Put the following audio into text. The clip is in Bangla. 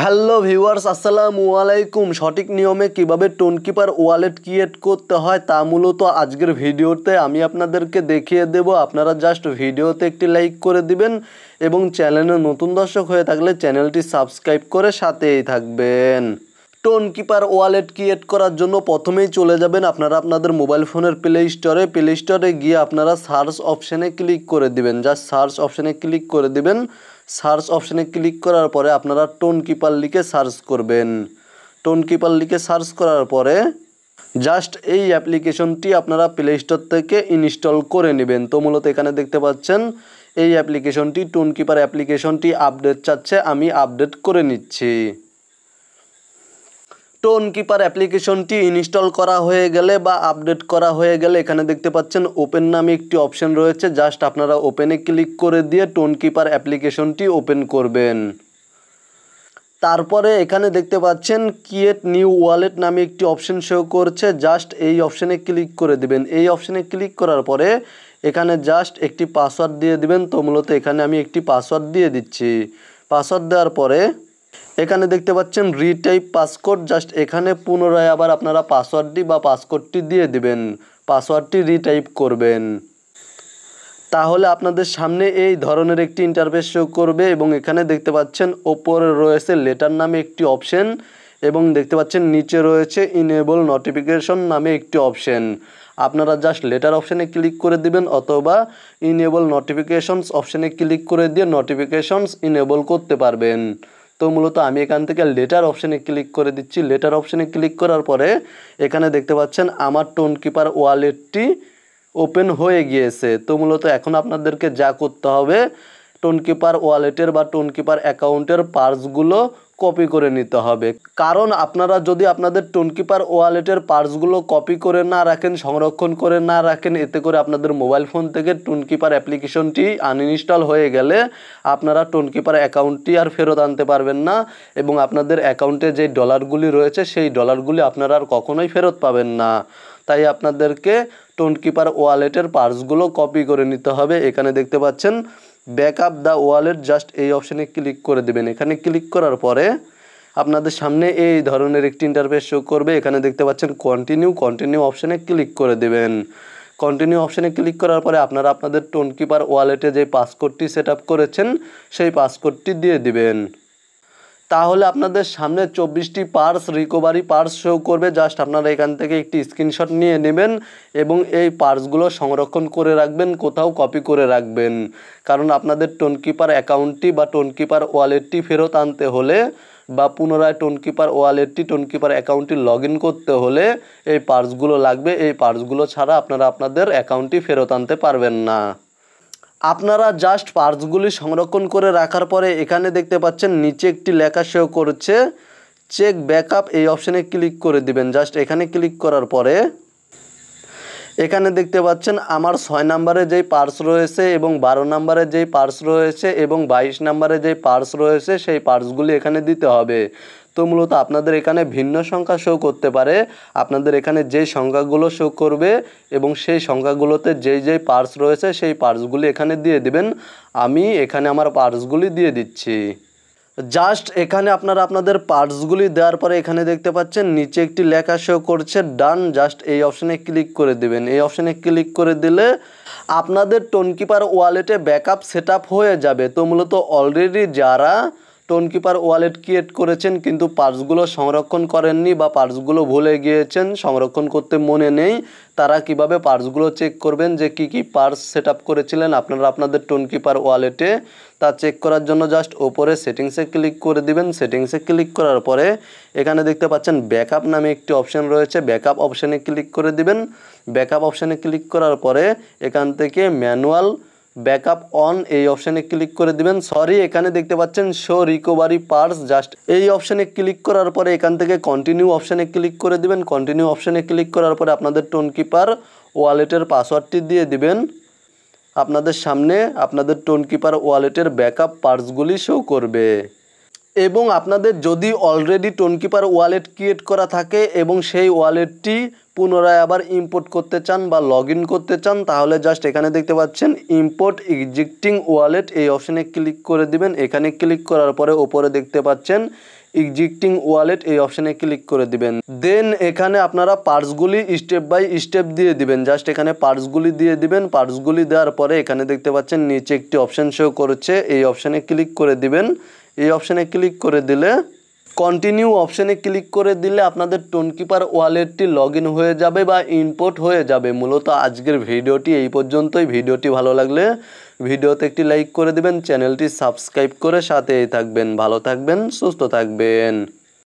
হ্যালো ভিউয়ার্স, আসসালামু আলাইকুম। সঠিক নিয়মে কিভাবে টোনকিপার ওয়ালেট ক্রিয়েট করতে হয় তা মূলত আজকের ভিডিওতে আমি আপনাদেরকে দেখিয়ে দেব। আপনারা জাস্ট ভিডিওতে একটি লাইক করে দিবেন এবং চ্যানেলে নতুন দর্শক হয়ে থাকলে চ্যানেলটি সাবস্ক্রাইব করে সাথেই থাকবেন। টোনকিপার ওয়ালেট ক্রিয়েট করার জন্য প্রথমেই চলে যাবেন আপনারা আপনাদের মোবাইল ফোনের প্লে স্টোরে গিয়ে আপনারা সার্চ অপশানে ক্লিক করে দিবেন। জাস্ট সার্চ অপশানে ক্লিক করে দিবেন। সার্চ অপশানে ক্লিক করার পরে আপনারা টোনকিপার লিখে সার্চ করবেন। টোনকিপার লিখে সার্চ করার পরে জাস্ট এই অ্যাপ্লিকেশনটি আপনারা প্লে স্টোর থেকে ইনস্টল করে নেবেন। তো মূলত এখানে দেখতে পাচ্ছেন এই অ্যাপ্লিকেশনটি টোনকিপার অ্যাপ্লিকেশনটি আপডেট চাচ্ছে, আমি আপডেট করে নিচ্ছি। টোনকিপার অ্যাপ্লিকেশনটি ইনস্টল করা হয়ে গেলে বা আপডেট করা হয়ে গেলে এখানে দেখতে পাচ্ছেন ওপেন নামে একটি অপশন রয়েছে। জাস্ট আপনারা ওপেনে ক্লিক করে দিয়ে টোনকিপার অ্যাপ্লিকেশনটি ওপেন করবেন। তারপরে এখানে দেখতে পাচ্ছেন ক্রিয়েট নিউ ওয়ালেট নামে একটি অপশন শো করছে। জাস্ট এই অপশানে ক্লিক করে দিবেন। এই অপশানে ক্লিক করার পরে এখানে জাস্ট একটি পাসওয়ার্ড দিয়ে দিবেন। তো মূলত এখানে আমি একটি পাসওয়ার্ড দিয়ে দিচ্ছি। পাসওয়ার্ড দেওয়ার পরে এখানে দেখতে পাচ্ছেন রিটাইপ পাসকোড। জাস্ট এখানে পুনরায় আবার আপনারা পাসওয়ার্ডটি বা পাসকোডটি দিয়ে দিবেন, পাসওয়ার্ডটি রিটাইপ করবেন। তাহলে আপনাদের সামনে এই ধরনের একটি ইন্টারফেস শো করবে এবং এখানে দেখতে পাচ্ছেন ওপরে রয়েছে লেটার নামে একটি অপশন এবং দেখতে পাচ্ছেন নিচে রয়েছে ইনেবল নোটিফিকেশন নামে একটি অপশন। আপনারা জাস্ট লেটার অপশানে ক্লিক করে দিবেন অথবা ইনেবল নোটিফিকেশনস অপশানে ক্লিক করে দিয়ে নোটিফিকেশনস ইনেবল করতে পারবেন। তো মূলত আমি এখান থেকে লেটার অপশানে ক্লিক করে দিচ্ছি। লেটার অপশানে ক্লিক করার পরে এখানে দেখতে পাচ্ছেন আমার টোনকিপার ওয়ালেটটি ওপেন হয়ে গিয়েছে। তো মূলত এখন আপনাদেরকে যা করতে হবে টোনকিপার ওয়ালেটের বা টোনকিপার অ্যাকাউন্টের পার্টসগুলো কপি করে নিতে হবে। কারণ আপনারা যদি আপনাদের টোনকিপার ওয়ালেটের পার্টসগুলো কপি করে না রাখেন, সংরক্ষণ করে না রাখেন, এতে করে আপনাদের মোবাইল ফোন থেকে টোনকিপার অ্যাপ্লিকেশনটি আনইনস্টল হয়ে গেলে আপনারা টোনকিপার অ্যাকাউন্টটি আর ফেরত আনতে পারবেন না এবং আপনাদের অ্যাকাউন্টে যে ডলারগুলি রয়েছে সেই ডলারগুলি আপনারা আর কখনোই ফেরত পাবেন না। তাই আপনাদেরকে টোনকিপার ওয়ালেটের পার্টসগুলো কপি করে নিতে হবে। এখানে দেখতে পাচ্ছেন ব্যাকআপ দ্য ওয়ালেট, জাস্ট এই অপশানে ক্লিক করে দেবেন। এখানে ক্লিক করার পরে আপনাদের সামনে এই ধরনের একটি ইন্টারফেস শো করবে। এখানে দেখতে পাচ্ছেন কন্টিনিউ অপশানে ক্লিক করে দেবেন। কন্টিনিউ অপশানে ক্লিক করার পরে আপনারা আপনাদের টোনকিপার ওয়ালেটে যে পাসকোডটি সেট আপ করেছেন সেই পাসকোডটি দিয়ে দিবেন। তাহলে আপনাদের সামনে 24টি পার্টস রিকভারি পার্টস শো করবে। জাস্ট আপনারা এখান থেকে একটি স্ক্রিনশট নিয়ে নেবেন এবং এই পার্টসগুলো সংরক্ষণ করে রাখবেন, কোথাও কপি করে রাখবেন। কারণ আপনাদের টোনকিপার অ্যাকাউন্টটি বা টোনকিপার ওয়ালেটটি ফেরত আনতে হলে বা পুনরায় টোনকিপার অ্যাকাউন্টটি লগ ইন করতে হলে এই পার্টসগুলো লাগবে। এই পার্টসগুলো ছাড়া আপনারা আপনাদের অ্যাকাউন্টটি ফেরত আনতে পারবেন না। আপনারা জাস্ট পার্টসগুলি সংরক্ষণ করে রাখার পরে এখানে দেখতে পাচ্ছেন নিচে একটি লেখা শো করছে চেক ব্যাকআপ, এই অপশানে ক্লিক করে দিবেন। জাস্ট এখানে ক্লিক করার পরে এখানে দেখতে পাচ্ছেন আমার 6 নম্বরে যেই পার্টস রয়েছে এবং 12 নম্বরে যেই পার্টস রয়েছে এবং 22 নম্বরে যেই পার্টস রয়েছে সেই পার্টসগুলি এখানে দিতে হবে। তো মূলত আপনাদের এখানে ভিন্ন সংখ্যা শো করতে পারে। আপনাদের এখানে যেই সংখ্যাগুলো শো করবে এবং সেই সংখ্যাগুলোতে যেই পার্টস রয়েছে সেই পার্টসগুলি এখানে দিয়ে দিবেন। আমি এখানে আমার পার্টসগুলি দিয়ে দিচ্ছি। জাস্ট এখানে আপনারা আপনাদের পার্টসগুলি দেওয়ার পরে এখানে দেখতে পাচ্ছেন নিচে একটি লেখা শো করছে ডান। জাস্ট এই অপশানে ক্লিক করে দিবেন। এই অপশানে ক্লিক করে দিলে আপনাদের টোনকিপার ওয়ালেটে ব্যাকআপ সেট আপ হয়ে যাবে। তো মূলত অলরেডি যারা টোনকিপার ওয়ালেট ক্রিয়েট করেছেন কিন্তু পার্টসগুলো সংরক্ষণ করেননি বা পার্টসগুলো ভুলে গিয়েছেন, সংরক্ষণ করতে মনে নেই, তারা কিভাবে পার্টসগুলো চেক করবেন যে কি পার্টস সেট আপ করেছিলেন আপনারা আপনাদের টোনকিপার ওয়ালেটে, তা চেক করার জন্য জাস্ট ওপরে সেটিংসে ক্লিক করে দিবেন। সেটিংসে ক্লিক করার পরে এখানে দেখতে পাচ্ছেন ব্যাকআপ নামে একটি অপশান রয়েছে। ব্যাকআপ অপশানে ক্লিক করে দিবেন। ব্যাকআপ অপশানে ক্লিক করার পরে এখান থেকে ম্যানুয়াল ব্যাকআপ অন এই অপশানে ক্লিক করে দিবেন। এখানে দেখতে পাচ্ছেন শো রিকভারি পার্টস, জাস্ট এই অপশানে ক্লিক করার পরে এখান থেকে কন্টিনিউ অপশানে ক্লিক করে দিবেন। কন্টিনিউ অপশানে ক্লিক করার পরে আপনাদের টোনকিপার ওয়ালেটের পাসওয়ার্ডটি দিয়ে দিবেন। আপনাদের সামনে আপনাদের টোনকিপার ওয়ালেটের ব্যাকআপ পার্টসগুলি শো করবে। এবং আপনাদের যদি অলরেডি টোনকিপার ওয়ালেট ক্রিয়েট করা থাকে এবং সেই ওয়ালেটটি পুনরায় আবার ইম্পোর্ট করতে চান বা লগ ইন করতে চান, তাহলে জাস্ট এখানে দেখতে পাচ্ছেন ইম্পোর্ট এক্সিস্টিং ওয়ালেট, এই অপশানে ক্লিক করে দিবেন। এখানে ক্লিক করার পরে ওপরে দেখতে পাচ্ছেন এক্সিস্টিং ওয়ালেট, এই অপশানে ক্লিক করে দিবেন। দেন এখানে আপনারা পার্টসগুলি স্টেপ বাই স্টেপ দিয়ে দিবেন। জাস্ট এখানে পার্টসগুলি দিয়ে দিবেন। পার্টসগুলি দেওয়ার পরে এখানে দেখতে পাচ্ছেন নিচে একটি অপশান শো করছে, এই অপশানে ক্লিক করে দিবেন। এই অপশানে ক্লিক করে দিলে কন্টিনিউ অপশানে ক্লিক করে দিলে আপনাদের টোনকিপার ওয়ালেটটি লগ ইন হয়ে যাবে বা ইম্পোর্ট হয়ে যাবে। মূলত আজকের ভিডিওটি এই পর্যন্তই। ভিডিওটি ভালো লাগলে ভিডিওতে একটি লাইক করে দিবেন, চ্যানেলটি সাবস্ক্রাইব করে সাথেই থাকবেন। ভালো থাকবেন, সুস্থ থাকবেন।